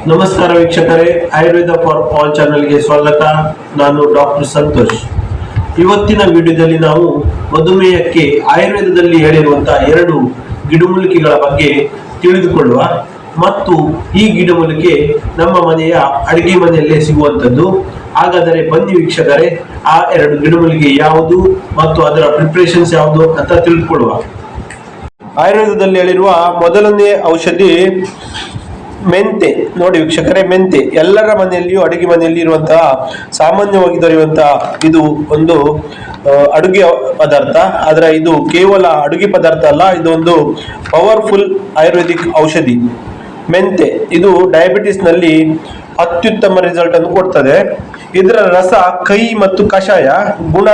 ನಮಸ್ಕಾರ ವೀಕ್ಷಕರೇ, Ayurveda for all ಚಾನೆಲ್ಗೆ ಸ್ವಾಗತ. ನಾನು ಡಾಕ್ಟರ್ ಸಂತೋಷ್. ಇವತ್ತಿನ ವಿಡಿಯೋದಲ್ಲಿ ನಾವು ಮಧುಮೇಹಕ್ಕೆ ಆಯುರ್ವೇದದಲ್ಲಿ ಹೇಳಿರುವಂತಹ 2 ಗಿಡಮೂಲಿಕೆಗಳ ಬಗ್ಗೆ ತಿಳಿದುಕೊಳ್ಳುವ ಮತ್ತು ಈ ಗಿಡಮೂಲಿಕೆ ನಮ್ಮ ಮನೆಯ ಅಡಿಗೆ ಮನೆಯಲ್ಲೇ ಸಿಗುವಂತದ್ದು. ಹಾಗಾದರೆ ಬನ್ನಿ ವೀಕ್ಷಕರೇ, ಆ 2 ಗಿಡಮೂಲಿಕೆ ಯಾವುದು ಮತ್ತು ಅದರ ಪ್ರಿಪರೇಷನ್ಸ್ ಯಾವುದು ಅಂತ ತಿಳಿದುಕೊಳ್ಳುವ. ಆಯುರ್ವೇದದಲ್ಲಿ ಹೇಳಿರುವ ಮೊದಲನೇ ಔಷಧಿ ಮೆಂತೆ. ನೋಡಿ ವೀಕ್ಷಕರೇ, ಮೆಂತೆ ಎಲ್ಲರ ಮನೆಯಲ್ಲಿಯೂ ಅಡುಗೆ ಮನೆಯಲ್ಲಿ ಇರುವಂತಹ ಸಾಮಾನ್ಯವಾಗಿ ದೊರೆಯುವಂತಹ ಇದು ಒಂದು ಅಡುಗೆ ಪದಾರ್ಥ. ಆದ್ರೆ ಇದು ಕೇವಲ ಅಡುಗೆ ಪದಾರ್ಥ ಅಲ್ಲ, ಇದು ಒಂದು ಪವರ್ಫುಲ್ ಆಯುರ್ವೇದಿಕ್ ಔಷಧಿ. ಮೆಂತೆ ಇದು ಡಯಾಬಿಟಿಸ್ ನಲ್ಲಿ ಅತ್ಯುತ್ತಮ ರಿಸಲ್ಟ್ ಅನ್ನು ಕೊಡ್ತದೆ. ಇದರ ರಸ ಕಹಿ ಮತ್ತು ಕಷಾಯ ಗುಣ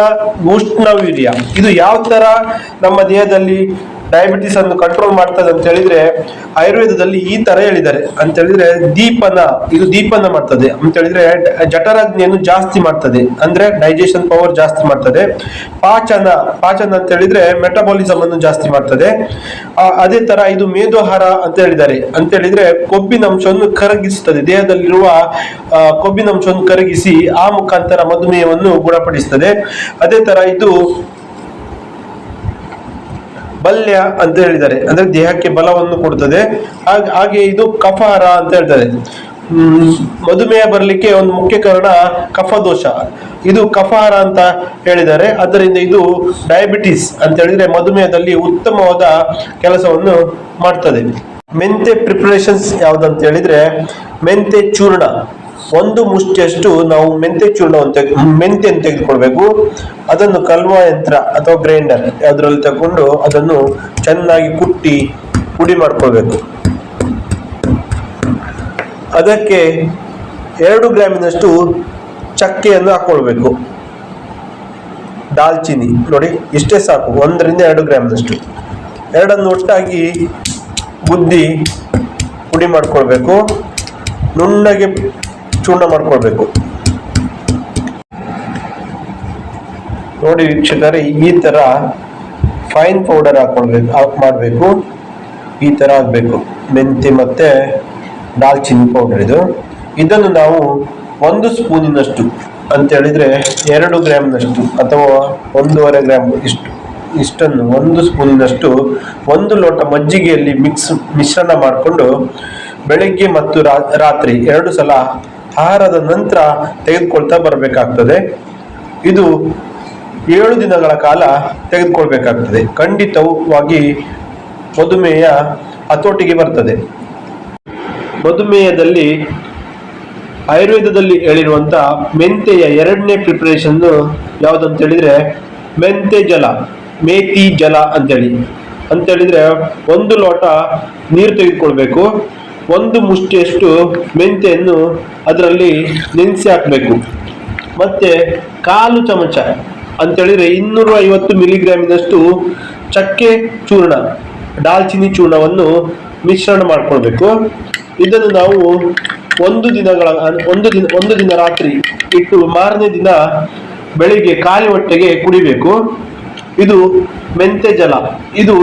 ಉಷ್ಣವೀರ್ಯ. ಇದು ಯಾವ ತರ ನಮ್ಮ ದೇಹದಲ್ಲಿ ಡಯಾಬಿಟಿಸ್ ಅನ್ನು ಕಂಟ್ರೋಲ್ ಮಾಡ್ತದೆ ಅಂತ ಹೇಳಿದ್ರೆ ಆಯುರ್ವೇದದಲ್ಲಿ ಈ ತರ ಹೇಳಿದ್ದಾರೆ ಅಂತ ಹೇಳಿದ್ರೆ, ಇದು ದೀಪನ ಮಾಡ್ತದೆ ಅಂತ ಹೇಳಿದ್ರೆ ಜಠರಾಗ್ನಿಯನ್ನು ಜಾಸ್ತಿ ಮಾಡ್ತದೆ, ಅಂದ್ರೆ ಡೈಜೆಷನ್ ಪವರ್ ಜಾಸ್ತಿ ಮಾಡ್ತದೆ. ಪಾಚನ ಅಂತ ಹೇಳಿದ್ರೆ ಮೆಟಬಾಲಿಸಮ್ ಅನ್ನು ಜಾಸ್ತಿ ಮಾಡ್ತದೆ. ಅದೇ ತರ ಇದು ಮೇದೋಹಾರ ಅಂತ ಹೇಳಿದ್ದಾರೆ ಅಂತ ಹೇಳಿದ್ರೆ ಕೊಬ್ಬಿನ ಅಂಶವನ್ನು ಕರಗಿಸುತ್ತದೆ, ದೇಹದಲ್ಲಿರುವ ಕೊಬ್ಬಿನ ಅಂಶವನ್ನು ಕರಗಿಸಿ ಆ ಮುಖಾಂತರ ಮಧುಮೇಹವನ್ನು ಗುಣಪಡಿಸುತ್ತದೆ. ಅದೇ ತರ ಇದು ಬಲ್ಯ ಅಂತ ಹೇಳಿದ್ದಾರೆ, ಅಂದ್ರೆ ದೇಹಕ್ಕೆ ಬಲವನ್ನು ಕೊಡುತ್ತದೆ. ಹಾಗೆ ಇದು ಕಫಾರ ಅಂತ ಹೇಳ್ತಾರೆ. ಮಧುಮೇಹ ಬರಲಿಕ್ಕೆ ಒಂದು ಮುಖ್ಯ ಕಾರಣ ಕಫದೋಷ, ಇದು ಕಫಾರ ಅಂತ ಹೇಳಿದ್ದಾರೆ. ಅದರಿಂದ ಇದು ಡಯಾಬಿಟಿಸ್ ಅಂತ ಹೇಳಿದ್ರೆ ಮಧುಮೇಹದಲ್ಲಿ ಉತ್ತಮವಾದ ಕೆಲಸವನ್ನು ಮಾಡ್ತದೆ. ಮೆಂತೆ ಪ್ರಿಪರೇಷನ್ಸ್ ಯಾವ್ದಂತ ಹೇಳಿದ್ರೆ, ಮೆಂತೆ ಚೂರ್ಣ 1 ಮುಷ್ಟಿಯಷ್ಟು ನಾವು ಮೆಂತೆ ಮೆಂತೆಯನ್ನು ತೆಗೆದುಕೊಳ್ಬೇಕು. ಅದನ್ನು ಕಲ್ವಾ ಯಂತ್ರ ಅಥವಾ ಗ್ರೈಂಡರ್ ಯಾವ್ದ್ರಲ್ಲಿ ತಗೊಂಡು ಅದನ್ನು ಚೆನ್ನಾಗಿ ಕುಟ್ಟಿ ಪುಡಿ ಮಾಡ್ಕೊಳ್ಬೇಕು. ಅದಕ್ಕೆ 2 ಗ್ರಾಮಿನಷ್ಟು ಚಕ್ಕೆಯನ್ನು ಹಾಕೊಳ್ಬೇಕು. ದಾಲ್ಚಿನ್ನಿ ನೋಡಿ ಇಷ್ಟೇ ಸಾಕು, 1 ರಿಂದ 2 ಗ್ರಾಮಿನಷ್ಟು. ಎರಡನ್ನು ಒಟ್ಟಾಗಿ ಗುದ್ದಿ ಪುಡಿ ಮಾಡ್ಕೊಳ್ಬೇಕು. ನುಣ್ಣಗೆ ಚೂರ್ಣ ಮಾಡ್ಕೊಳ್ಬೇಕು. ನೋಡಿ ವೀಕ್ಷಕರೇ, ಈ ತರ ಫೈನ್ ಪೌಡರ್ ಮಾಡಬೇಕು. ಈ ತರ ಆಗ್ಬೇಕು ಮೆಂತೆ ಮತ್ತೆ ದಾಲ್ಚಿನ್ನಿ ಪೌಡರ್. ಇದನ್ನು ನಾವು 1 ಸ್ಪೂನಿನಷ್ಟು ಅಂತ ಹೇಳಿದ್ರೆ 2 ಗ್ರಾಮ್ನಷ್ಟು ಅಥವಾ 1.5 ಗ್ರಾಮ್ ಇಷ್ಟನ್ನು 1 ಸ್ಪೂನಿನಷ್ಟು 1 ಲೋಟ ಮಜ್ಜಿಗೆಯಲ್ಲಿ ಮಿಶ್ರಣ ಮಾಡಿಕೊಂಡು ಬೆಳಿಗ್ಗೆ ಮತ್ತು ರಾತ್ರಿ 2 ಸಲ ಆಹಾರದ ನಂತರ ತೆಗೆದುಕೊಳ್ತಾ ಬರಬೇಕಾಗ್ತದೆ. ಇದು 7 ದಿನಗಳ ಕಾಲ ತೆಗೆದುಕೊಳ್ಬೇಕಾಗ್ತದೆ. ಖಂಡಿತವಾಗಿ ಮಧುಮೇಹ ಹತೋಟಿಗೆ ಬರ್ತದೆ. ಮಧುಮೇಹದಲ್ಲಿ ಆಯುರ್ವೇದದಲ್ಲಿ ಹೇಳಿರುವಂತ ಮೆಂತೆಯ 2ನೇ ಪ್ರಿಪರೇಷನ್ ಯಾವ್ದಂತ ಹೇಳಿದ್ರೆ ಮೆಂತೆ ಜಲ, ಮೇಥಿ ಜಲ ಅಂತ ಹೇಳಿದ್ರೆ 1 ಲೋಟ ನೀರು ತೆಗೆದುಕೊಳ್ಬೇಕು. 1 ಮುಷ್ಟಿಯಷ್ಟು ಮೆಂತೆಯನ್ನು ಅದರಲ್ಲಿ ನೆನೆಸಿ ಹಾಕಬೇಕು. ಮತ್ತೆ 1/4 ಚಮಚ ಅಂತ ಹೇಳಿದ್ರೆ 250 ಮಿಲಿಗ್ರಾಮಿನಷ್ಟು ಚಕ್ಕೆ ಚೂರ್ಣ, ದಾಲ್ಚಿನ್ನಿ ಚೂರ್ಣವನ್ನು ಮಿಶ್ರಣ ಮಾಡ್ಕೊಳ್ಬೇಕು. ಇದನ್ನು ನಾವು 1 ದಿನ ರಾತ್ರಿ ಇಟ್ಟು ಮಾರನೇ ದಿನ ಬೆಳಿಗ್ಗೆ ಖಾಲಿ ಹೊಟ್ಟೆಗೆ ಕುಡಿಬೇಕು. ಇದು ಮೆಂತೆ ಜಲ. ಇದು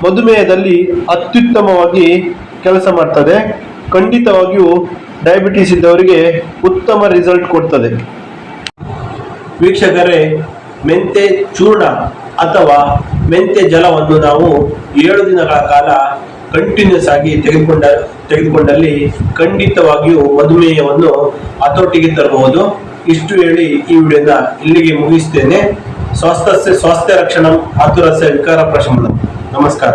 ಮಧುಮೇಹದಲ್ಲಿ ಅತ್ಯುತ್ತಮವಾಗಿ ಕೆಲಸ ಮಾಡ್ತದೆ. ಖಂಡಿತವಾಗಿಯೂ ಡಯಾಬಿಟಿಸ್ ಇದ್ದವರಿಗೆ ಉತ್ತಮ ರಿಸಲ್ಟ್ ಕೊಡ್ತದೆ. ವೀಕ್ಷಕರೇ, ಮೆಂತೆ ಚೂರ್ಣ ಅಥವಾ ಮೆಂತೆ ಜಲವನ್ನು ನಾವು 7 ದಿನಗಳ ಕಾಲ ಕಂಟಿನ್ಯೂಸ್ ಆಗಿ ತೆಗೆದುಕೊಂಡಲ್ಲಿ ಖಂಡಿತವಾಗಿಯೂ ಮಧುಮೇಹವನ್ನು ಹತೋಟಿಗೆ ತರಬಹುದು. ಇಷ್ಟು ಹೇಳಿ ಈ ವಿಡಿಯೋನ ಇಲ್ಲಿಗೆ ಮುಗಿಸ್ತೇನೆ. ಸ್ವಾಸ್ಥ್ಯ ರಕ್ಷಣಂ ಆತುರಸ್ಯ ವಿಕಾರ ಪ್ರಶಮನಂ. ನಮಸ್ಕಾರ.